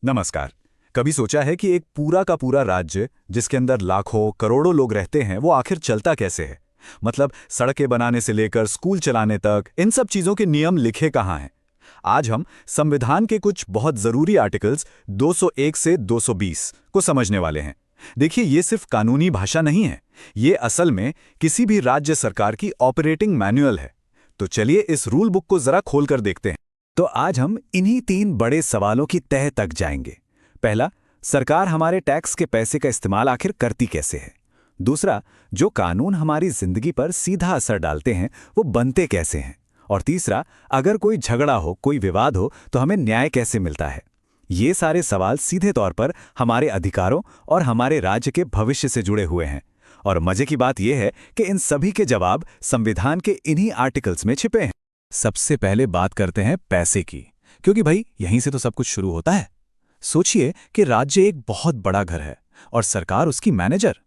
नमस्कार। कभी सोचा है कि एक पूरा का पूरा राज्य जिसके अंदर लाखों करोड़ों लोग रहते हैं वो आखिर चलता कैसे है? मतलब सड़कें बनाने से लेकर स्कूल चलाने तक इन सब चीजों के नियम लिखे कहाँ हैं? आज हम संविधान के कुछ बहुत जरूरी आर्टिकल्स 201 से 220 को समझने वाले हैं। देखिए, ये सिर्फ कानूनी भाषा नहीं है, ये असल में किसी भी राज्य सरकार की ऑपरेटिंग मैनुअल है। तो चलिए इस रूल बुक को जरा खोलकर देखते हैं। तो आज हम इन्हीं तीन बड़े सवालों की तह तक जाएंगे। पहला, सरकार हमारे टैक्स के पैसे का इस्तेमाल आखिर करती कैसे है? दूसरा, जो कानून हमारी जिंदगी पर सीधा असर डालते हैं वो बनते कैसे हैं? और तीसरा, अगर कोई झगड़ा हो, कोई विवाद हो तो हमें न्याय कैसे मिलता है? ये सारे सवाल सीधे तौर पर हमारे अधिकारों और हमारे राज्य के भविष्य से जुड़े हुए हैं। और मजे की बात यह है कि इन सभी के जवाब संविधान के इन्हीं आर्टिकल्स में छिपे हैं। सबसे पहले बात करते हैं पैसे की, क्योंकि भाई यहीं से तो सब कुछ शुरू होता है। सोचिए कि राज्य एक बहुत बड़ा घर है और सरकार उसकी मैनेजर।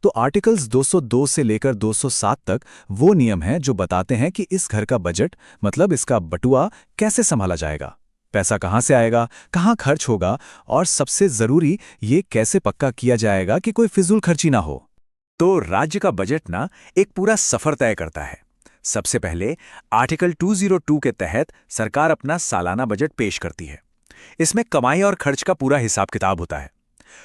तो आर्टिकल्स 202 से लेकर 207 तक वो नियम हैं जो बताते हैं कि इस घर का बजट, मतलब इसका बटुआ, कैसे संभाला जाएगा, पैसा कहाँ से आएगा, कहाँ खर्च होगा, और सबसे जरूरी ये कैसे पक्का किया जाएगा कि कोई फिजूल खर्ची ना हो। तो राज्य का बजट ना एक पूरा सफर तय करता है। सबसे पहले आर्टिकल 202 के तहत सरकार अपना सालाना बजट पेश करती है। इसमें कमाई और खर्च का पूरा हिसाब किताब होता है।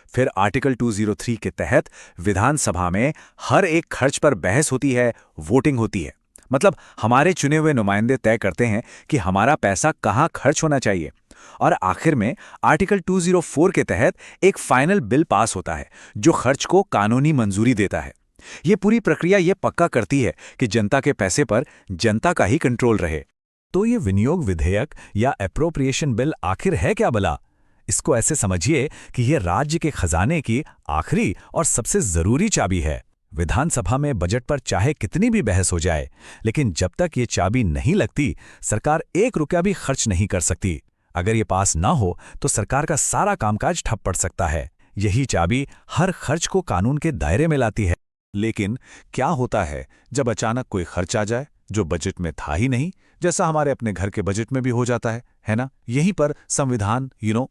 फिर आर्टिकल 203 के तहत विधानसभा में हर एक खर्च पर बहस होती है, वोटिंग होती है। मतलब हमारे चुने हुए नुमाइंदे तय करते हैं कि हमारा पैसा कहाँ खर्च होना चाहिए। और आखिर में आर्टिकल 204 के तहत एक फाइनल बिल पास होता है जो खर्च को कानूनी मंजूरी देता है। ये पूरी प्रक्रिया ये पक्का करती है कि जनता के पैसे पर जनता का ही कंट्रोल रहे। तो ये विनियोग विधेयक या एप्रोप्रिएशन बिल आखिर है क्या भला? इसको ऐसे समझिए कि ये राज्य के खजाने की आखिरी और सबसे जरूरी चाबी है। विधानसभा में बजट पर चाहे कितनी भी बहस हो जाए, लेकिन जब तक ये चाबी नहीं लगती, सरकार एक रुपया भी खर्च नहीं कर सकती। अगर ये पास ना हो तो सरकार का सारा कामकाज ठप पड़ सकता है। यही चाबी हर खर्च को कानून के दायरे में लाती है। लेकिन क्या होता है जब अचानक कोई खर्च आ जाए जो बजट में था ही नहीं, जैसा हमारे अपने घर के बजट में भी हो जाता है ना? यहीं पर संविधान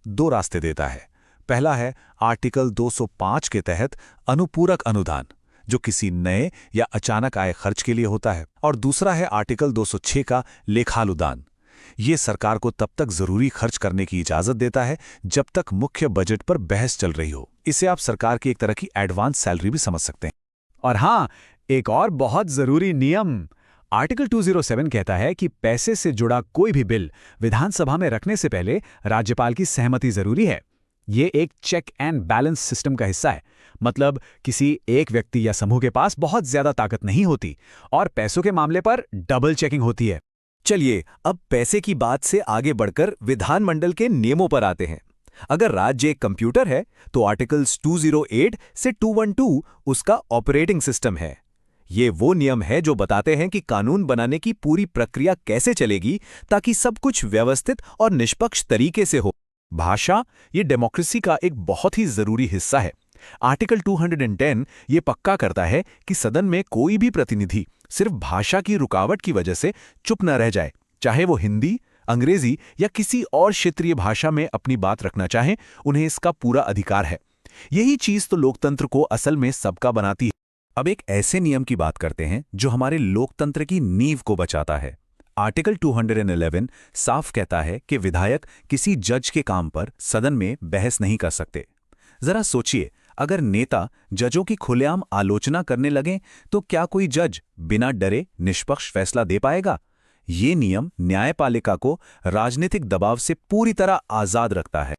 दो रास्ते देता है। पहला है आर्टिकल 205 के तहत अनुपूरक अनुदान, जो किसी नए या अचानक आए खर्च के लिए होता है। और दूसरा है आर्टिकल 206 का लेखानुदान। ये सरकार को तब तक जरूरी खर्च करने की इजाजत देता है जब तक मुख्य बजट पर बहस चल रही हो। इसे आप सरकार की एक तरह की एडवांस सैलरी भी समझ सकते हैं। और हाँ, एक और बहुत जरूरी नियम, आर्टिकल 207 कहता है कि पैसे से जुड़ा कोई भी बिल विधानसभा में रखने से पहले राज्यपाल की सहमति जरूरी है। ये एक चेक एंड बैलेंस सिस्टम का हिस्सा है। मतलब किसी एक व्यक्ति या समूह के पास बहुत ज्यादा ताकत नहीं होती और पैसों के मामले पर डबल चेकिंग होती है। चलिए अब पैसे की बात से आगे बढ़कर विधानमंडल के नियमों पर आते हैं। अगर राज्य एक कंप्यूटर है तो आर्टिकल्स 208 से 212 उसका ऑपरेटिंग सिस्टम है। ये वो नियम है जो बताते हैं कि कानून बनाने की पूरी प्रक्रिया कैसे चलेगी ताकि सब कुछ व्यवस्थित और निष्पक्ष तरीके से हो। भाषा ये डेमोक्रेसी का एक बहुत ही जरूरी हिस्सा है। आर्टिकल 210 ये पक्का करता है कि सदन में कोई भी प्रतिनिधि सिर्फ भाषा की रुकावट की वजह से चुप न रह जाए। चाहे वो हिंदी, अंग्रेजी या किसी और क्षेत्रीय भाषा में अपनी बात रखना चाहें, उन्हें इसका पूरा अधिकार है। यही चीज तो लोकतंत्र को असल में सबका बनाती है। अब एक ऐसे नियम की बात करते हैं जो हमारे लोकतंत्र की नींव को बचाता है। आर्टिकल 211 साफ कहता है कि विधायक किसी जज के काम पर सदन में बहस नहीं कर सकते। जरा सोचिए, अगर नेता जजों की खुलेआम आलोचना करने लगें तो क्या कोई जज बिना डरे निष्पक्ष फैसला दे पाएगा? ये नियम न्यायपालिका को राजनीतिक दबाव से पूरी तरह आजाद रखता है।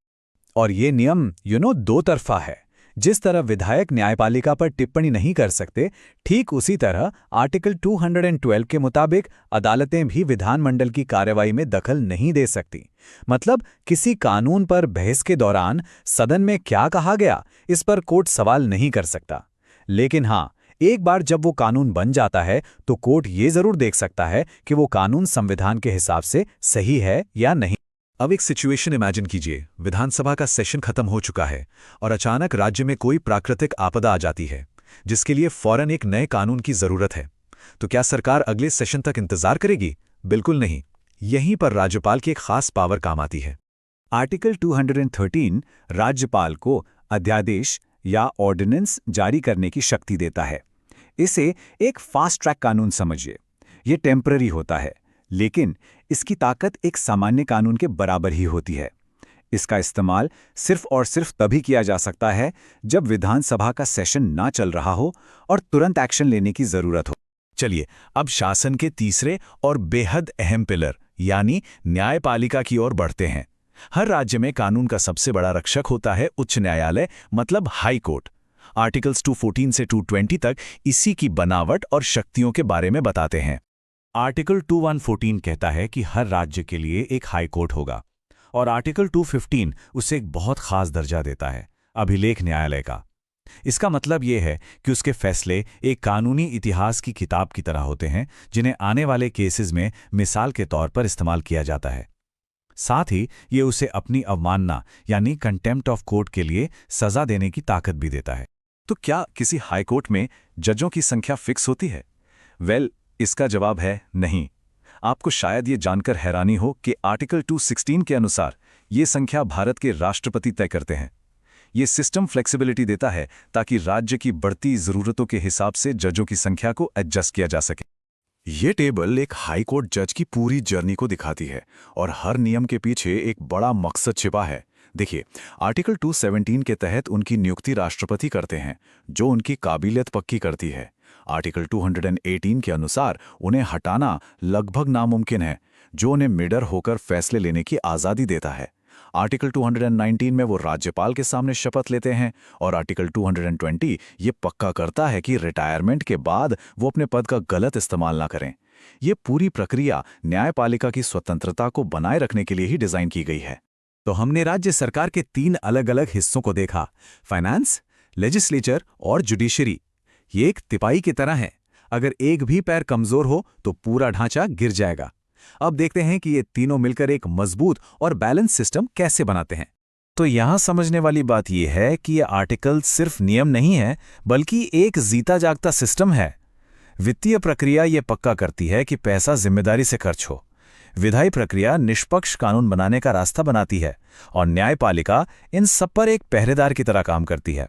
और ये नियम दो तरफा है। जिस तरह विधायक न्यायपालिका पर टिप्पणी नहीं कर सकते, ठीक उसी तरह आर्टिकल 212 के मुताबिक अदालतें भी विधानमंडल की कार्रवाई में दखल नहीं दे सकती। मतलब किसी कानून पर बहस के दौरान सदन में क्या कहा गया, इस पर कोर्ट सवाल नहीं कर सकता। लेकिन हाँ, एक बार जब वो कानून बन जाता है तो कोर्ट ये जरूर देख सकता है कि वो कानून संविधान के हिसाब से सही है या नहीं। अब एक सिचुएशन इमेजिन कीजिए, विधानसभा का सेशन खत्म हो चुका है और अचानक राज्य में कोई प्राकृतिक आपदा आ जाती है जिसके लिए फौरन एक नए कानून की जरूरत है। तो क्या सरकार अगले सेशन तक इंतजार करेगी? बिल्कुल नहीं। यहीं पर राज्यपाल की एक खास पावर काम आती है। आर्टिकल 213 राज्यपाल को अध्यादेश या ऑर्डिनेंस जारी करने की शक्ति देता है। इसे एक फास्ट ट्रैक कानून समझिए। ये टेम्पररी होता है, लेकिन इसकी ताकत एक सामान्य कानून के बराबर ही होती है। इसका इस्तेमाल सिर्फ और सिर्फ तभी किया जा सकता है जब विधानसभा का सेशन ना चल रहा हो और तुरंत एक्शन लेने की जरूरत हो। चलिए अब शासन के तीसरे और बेहद अहम पिलर यानी न्यायपालिका की ओर बढ़ते हैं। हर राज्य में कानून का सबसे बड़ा रक्षक होता है उच्च न्यायालय, मतलब हाई कोर्ट। आर्टिकल्स 214 से 220 तक इसी की बनावट और शक्तियों के बारे में बताते हैं। आर्टिकल 2114 कहता है कि हर राज्य के लिए एक हाई कोर्ट होगा, और आर्टिकल 215 उसे एक बहुत खास दर्जा देता है, अभिलेख न्यायालय का। इसका मतलब यह है कि उसके फैसले एक कानूनी इतिहास की किताब की तरह होते हैं, जिन्हें आने वाले केसेस में मिसाल के तौर पर इस्तेमाल किया जाता है। साथ ही ये उसे अपनी अवमानना यानी कंटेम्प्ट ऑफ कोर्ट के लिए सजा देने की ताकत भी देता है। तो क्या किसी हाई कोर्ट में जजों की संख्या फिक्स होती है? इसका जवाब है नहीं। आपको शायद ये जानकर हैरानी हो कि आर्टिकल 216 के अनुसार ये संख्या भारत के राष्ट्रपति तय करते हैं। ये सिस्टम फ्लेक्सिबिलिटी देता है ताकि राज्य की बढ़ती ज़रूरतों के हिसाब से जजों की संख्या को एडजस्ट किया जा सके। ये टेबल एक हाई कोर्ट जज की पूरी जर्नी को दिखाती है, और हर नियम के पीछे एक बड़ा मकसद छिपा है। देखिए, आर्टिकल 217 के तहत उनकी नियुक्ति राष्ट्रपति करते हैं, जो उनकी काबिलियत पक्की करती है। आर्टिकल 218 के अनुसार उन्हें हटाना लगभग नामुमकिन है, जो उन्हें निडर होकर फैसले लेने की आज़ादी देता है। आर्टिकल 219 में वो राज्यपाल के सामने शपथ लेते हैं, और आर्टिकल 220 ये पक्का करता है कि रिटायरमेंट के बाद वो अपने पद का गलत इस्तेमाल ना करें। ये पूरी प्रक्रिया न्यायपालिका की स्वतंत्रता को बनाए रखने के लिए ही डिज़ाइन की गई है। तो हमने राज्य सरकार के 3 अलग-अलग हिस्सों को देखा: फाइनेंस, लेजिस्लेचर और जुडिशरी। ये एक तिपाई की तरह है, अगर एक भी पैर कमजोर हो तो पूरा ढांचा गिर जाएगा। अब देखते हैं कि ये तीनों मिलकर एक मजबूत और बैलेंस सिस्टम कैसे बनाते हैं। तो यहां समझने वाली बात यह है कि ये आर्टिकल सिर्फ नियम नहीं है, बल्कि एक जीता जागता सिस्टम है। वित्तीय प्रक्रिया ये पक्का करती है कि पैसा जिम्मेदारी से खर्च हो, विधायी प्रक्रिया निष्पक्ष कानून बनाने का रास्ता बनाती है, और न्यायपालिका इन सब पर एक पहरेदार की तरह काम करती है।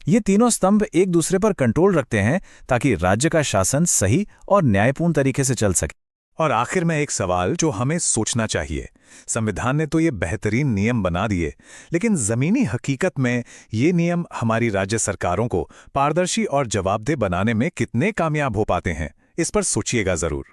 ये तीनों स्तंभ एक दूसरे पर कंट्रोल रखते हैं ताकि राज्य का शासन सही और न्यायपूर्ण तरीके से चल सके। और आखिर में एक सवाल जो हमें सोचना चाहिए। संविधान ने तो ये बेहतरीन नियम बना दिए, लेकिन ज़मीनी हकीकत में ये नियम हमारी राज्य सरकारों को पारदर्शी और जवाबदेह बनाने में कितने कामयाब हो पाते हैं, इस पर सोचिएगा ज़रूर।